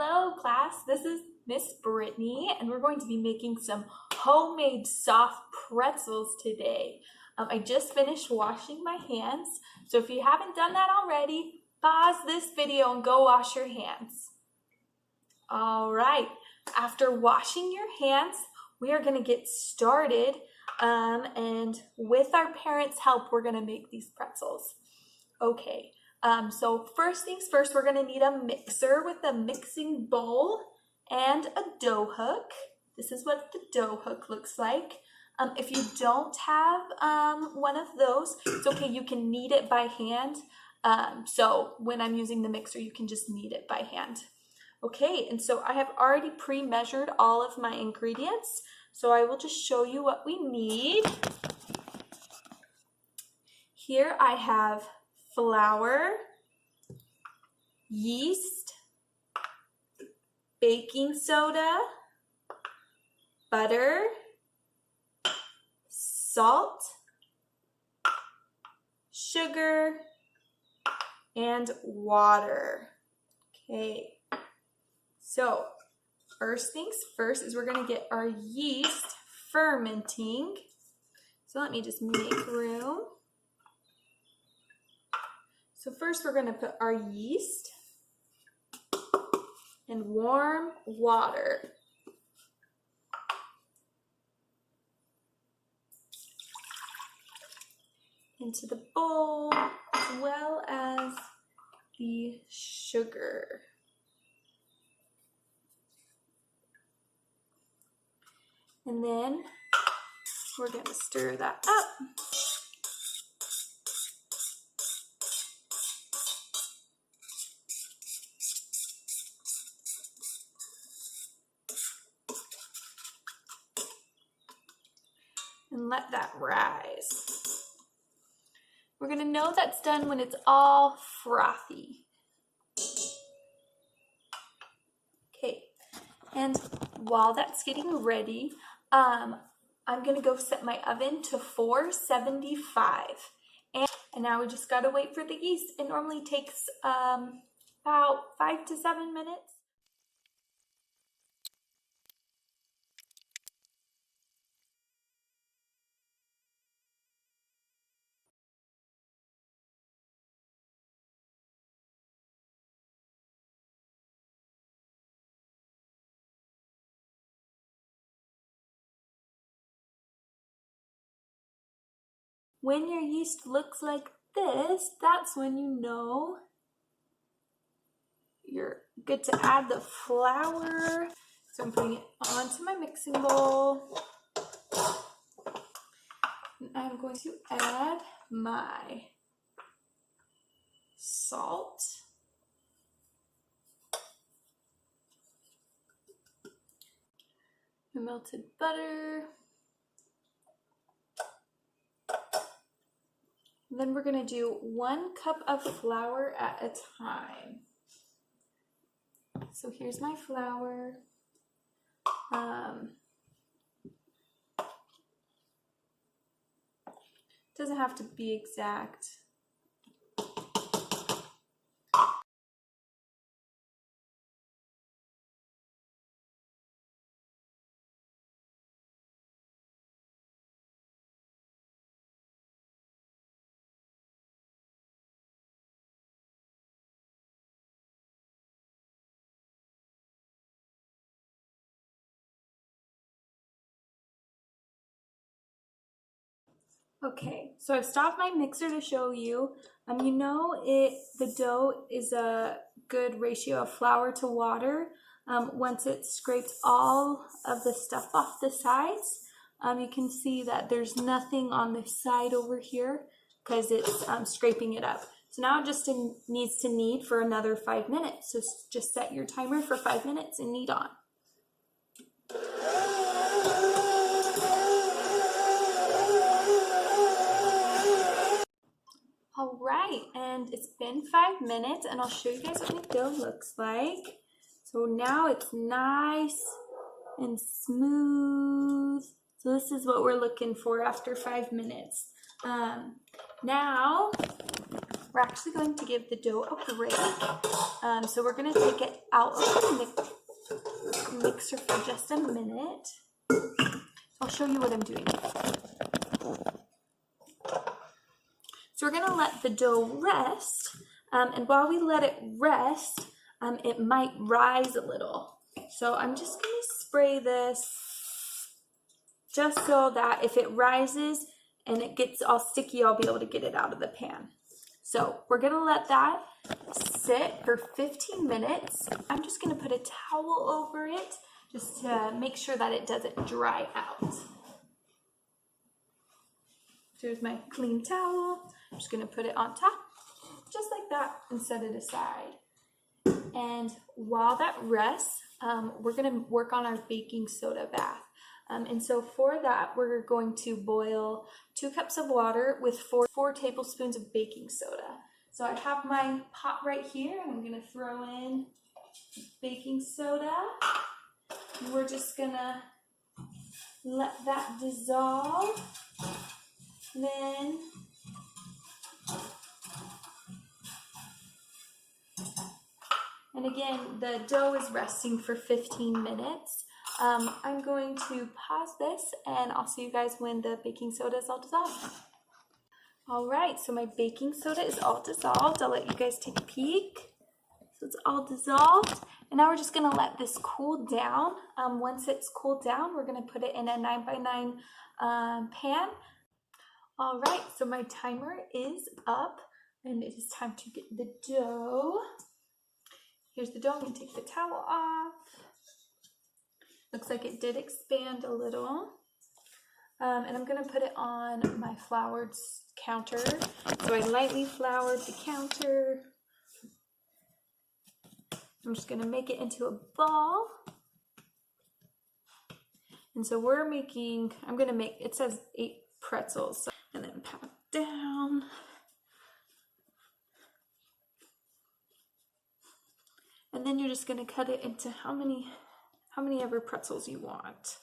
Hello class, this is Miss Brittany and we're going to be making some homemade soft pretzels today. I just finished washing my hands, so if you haven't done that already, pause this video and go wash your hands. Alright, after washing your hands, we are going to get started and with our parents' help, we're going to make these pretzels. Okay. So first things first, we're going to need a mixer with a mixing bowl and a dough hook. This is what the dough hook looks like. If you don't have one of those, it's okay. You can knead it by hand. So when I'm using the mixer, you can just knead it by hand. Okay, and so I have already pre-measured all of my ingredients. So I will just show you what we need. Here I have flour, yeast, baking soda, butter, salt, sugar, and water. Okay, so first things first is we're going to get our yeast fermenting. So let me just make room. So first we're going to put our yeast in warm water. Into the bowl, as well as the sugar. And then we're going to stir that up. And let that rise. We're going to know that's done when it's all frothy. Okay, and while that's getting ready, I'm going to go set my oven to 475. And now we just got to wait for the yeast. It normally takes about 5 to 7 minutes. When your yeast looks like this, that's when you know you're good to add the flour. So I'm putting it onto my mixing bowl. And I'm going to add my salt. My melted butter. Then we're going to do 1 cup of flour at a time. So here's my flour. Doesn't have to be exact. Okay, so I've stopped my mixer to show you. You know the dough is a good ratio of flour to water. Once it scrapes all of the stuff off the sides, you can see that there's nothing on the side over here because it's scraping it up. So now it just needs to knead for another 5 minutes. So just set your timer for 5 minutes and knead on. All right, and it's been 5 minutes, and I'll show you guys what my dough looks like. So now it's nice and smooth. So this is what we're looking for after 5 minutes. Now we're actually going to give the dough a break. So we're going to take it out of the mixer for just a minute. I'll show you what I'm doing. So we're going to let the dough rest, and while we let it rest, it might rise a little. So I'm just going to spray this just so that if it rises and it gets all sticky, I'll be able to get it out of the pan. So we're going to let that sit for 15 minutes. I'm just going to put a towel over it just to make sure that it doesn't dry out. Here's my clean towel. I'm just going to put it on top, just like that, and set it aside. And while that rests, we're going to work on our baking soda bath. And so for that, we're going to boil 2 cups of water with 4 tablespoons of baking soda. So I have my pot right here, and I'm going to throw in baking soda. And we're just going to let that dissolve. Then and again, the dough is resting for 15 minutes. I'm going to pause this and I'll see you guys when the baking soda is all dissolved. All right, so my baking soda is all dissolved. I'll let you guys take a peek. So it's all dissolved. And now we're just gonna let this cool down. Once it's cooled down, we're gonna put it in a 9x9 pan. All right, so my timer is up and it is time to get the dough. Here's the dough. I'm going to take the towel off. Looks like it did expand a little. And I'm going to put it on my floured counter. So I lightly floured the counter. I'm just going to make it into a ball. And so we're making, I'm going to make, it says 8 pretzels. And then pat down. And then you're just going to cut it into how many ever pretzels you want.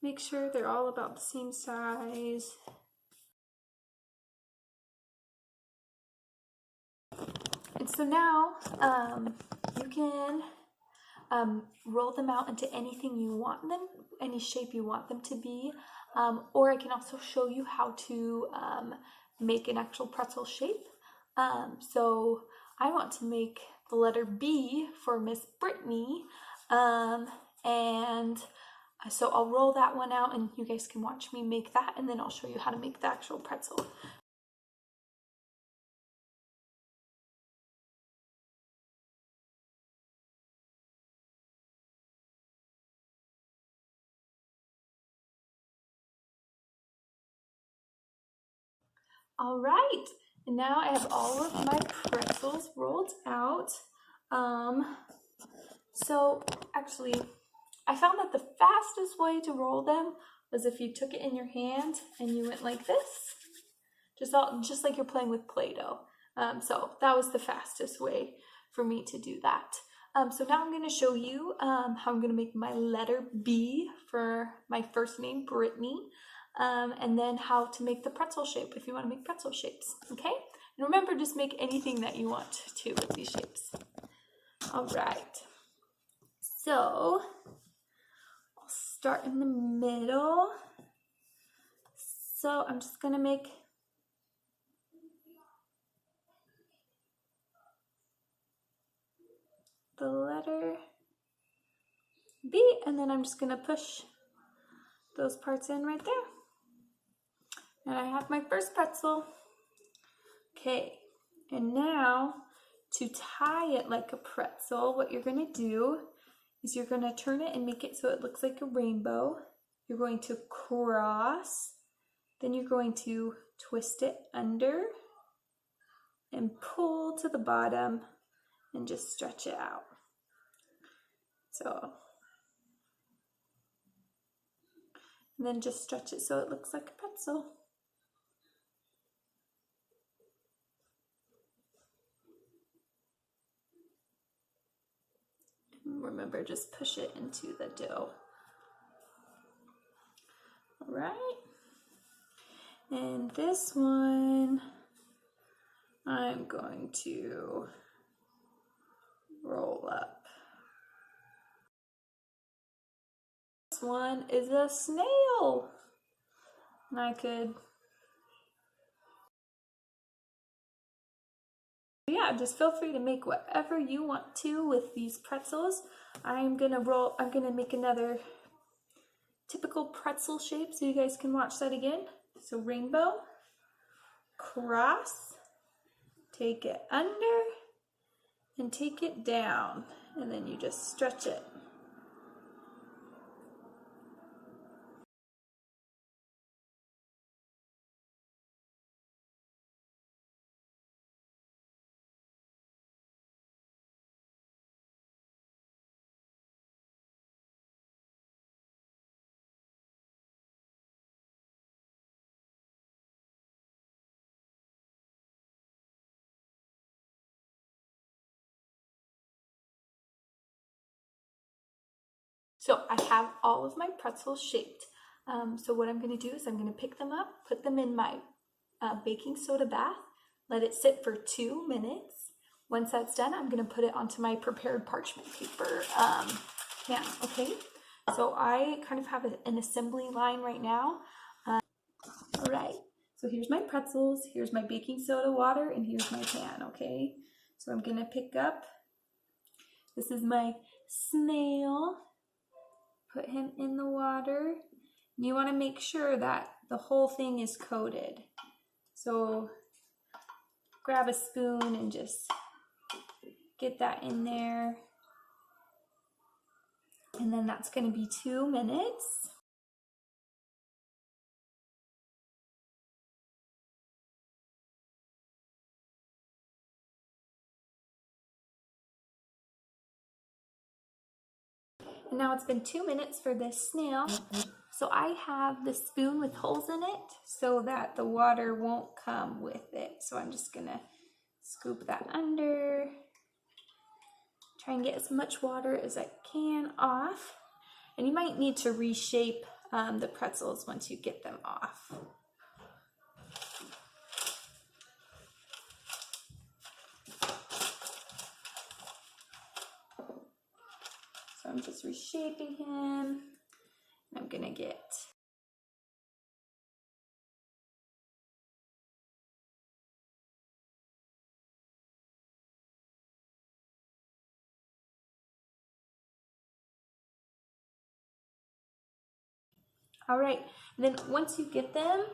Make sure they're all about the same size. And so now you can roll them out into anything you want them, any shape you want them to be, or I can also show you how to make an actual pretzel shape. So I want to make the letter B for Miss Brittany, and so I'll roll that one out and you guys can watch me make that, and then I'll show you how to make the actual pretzel. All right, and now I have all of my pretzels rolled out. So actually, I found that the fastest way to roll them was if you took it in your hand and you went like this, just like you're playing with Play-Doh. So that was the fastest way for me to do that. So now I'm going to show you how I'm going to make my letter B for my first name, Brittany. And then how to make the pretzel shape if you want to make pretzel shapes, okay? And remember, just make anything that you want to with these shapes. All right, so I'll start in the middle. So I'm just gonna make the letter B, and then I'm just gonna push those parts in right there. And I have my first pretzel. Okay, and now to tie it like a pretzel, what you're gonna do is you're gonna turn it and make it so it looks like a rainbow. You're going to cross, then you're going to twist it under and pull to the bottom and just stretch it out. So, and then just stretch it so it looks like a pretzel. Remember or just push it into the dough. All right. And this one, I'm going to roll up. This one is a snail. And I could, yeah, just feel free to make whatever you want to with these pretzels. I'm gonna make another typical pretzel shape so you guys can watch that again. So rainbow, cross, take it under, and take it down, and then you just stretch it. So I have all of my pretzels shaped. So what I'm going to do is I'm going to pick them up, put them in my baking soda bath, let it sit for 2 minutes. Once that's done, I'm going to put it onto my prepared parchment paper pan, okay? So I kind of have an assembly line right now. All right, so here's my pretzels, here's my baking soda water, and here's my pan, okay? So I'm going to pick up, this is my snail. Put him in the water. You want to make sure that the whole thing is coated. So grab a spoon and just get that in there. And then that's going to be 2 minutes. And now it's been 2 minutes for this snail. So I have the spoon with holes in it so that the water won't come with it. So I'm just going to scoop that under. Try and get as much water as I can off. And you might need to reshape the pretzels once you get them off. So I'm just reshaping him. I'm gonna get all right, and then once you get them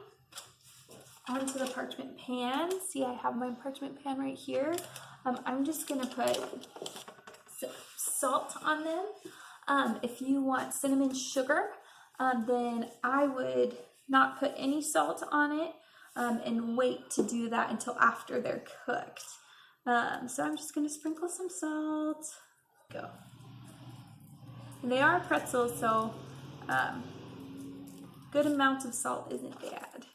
onto the parchment pan, see I have my parchment pan right here. I'm just gonna put salt on them. If you want cinnamon sugar, then I would not put any salt on it and wait to do that until after they're cooked. So I'm just gonna sprinkle some salt. Go. And they are pretzels, so good amount of salt isn't bad.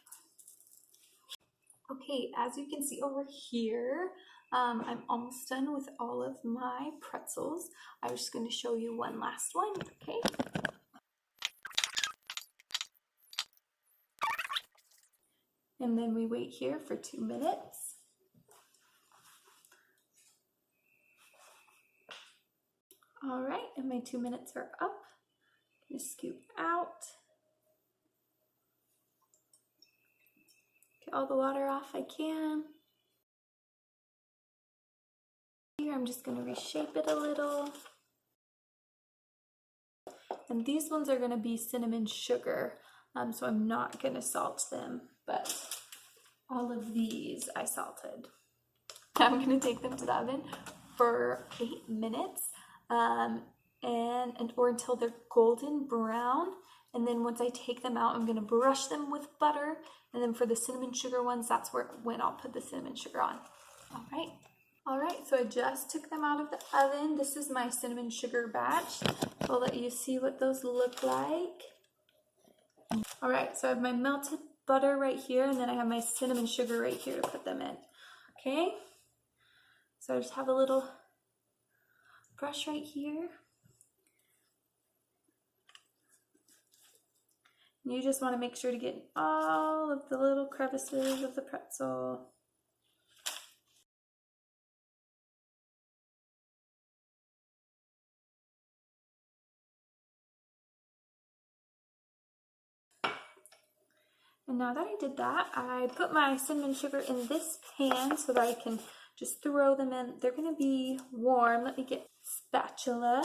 Okay, as you can see over here, I'm almost done with all of my pretzels. I was just going to show you one last one, okay? And then we wait here for 2 minutes. All right, and my 2 minutes are up. I'm going to scoop out. Get all the water off I can. Here I'm just going to reshape it a little. And these ones are going to be cinnamon sugar, so I'm not going to salt them, but all of these I salted. I'm going to take them to the oven for 8 minutes or until they're golden brown. And then once I take them out, I'm going to brush them with butter. And then for the cinnamon sugar ones, that's when I'll put the cinnamon sugar on. All right, so I just took them out of the oven. This is my cinnamon sugar batch. I'll let you see what those look like. All right, so I have my melted butter right here, and then I have my cinnamon sugar right here to put them in. Okay, so I just have a little brush right here. You just want to make sure to get all of the little crevices of the pretzel. And now that I did that, I put my cinnamon sugar in this pan so that I can just throw them in. They're going to be warm. Let me get a spatula.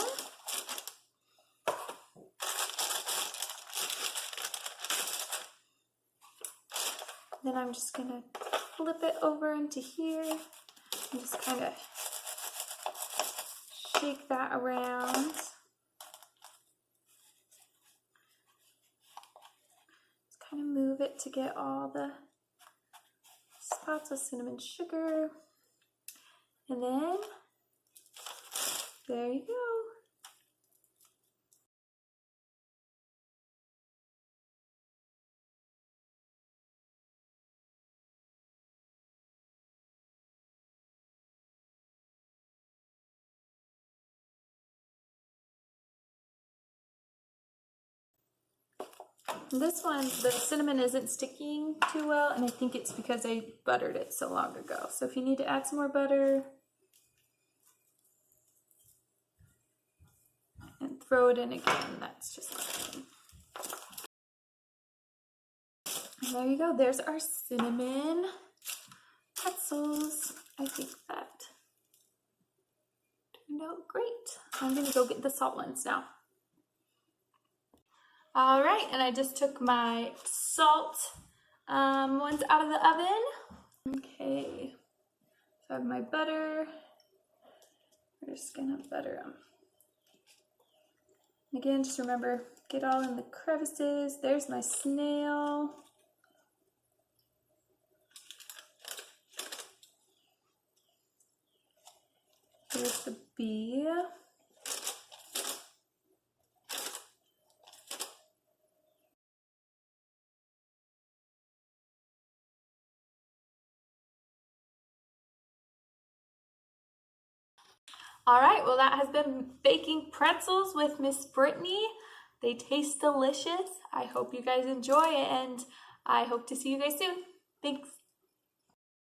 Then I'm just going to flip it over into here and just kind of shake that around. Kind of move it to get all the spots of cinnamon sugar. And then, there you go. This one, the cinnamon isn't sticking too well, and I think it's because I buttered it so long ago. So if you need to add some more butter, and throw it in again, that's just fine. And there you go, there's our cinnamon pretzels. I think that turned out great. I'm gonna go get the salt ones now. All right, and I just took my salt ones out of the oven. Okay, so I have my butter. We're just gonna butter them. Again, just remember, get all in the crevices. There's my snail. Here's the bee. All right, well, that has been baking pretzels with Miss Brittany. They taste delicious. I hope you guys enjoy it, and I hope to see you guys soon. Thanks.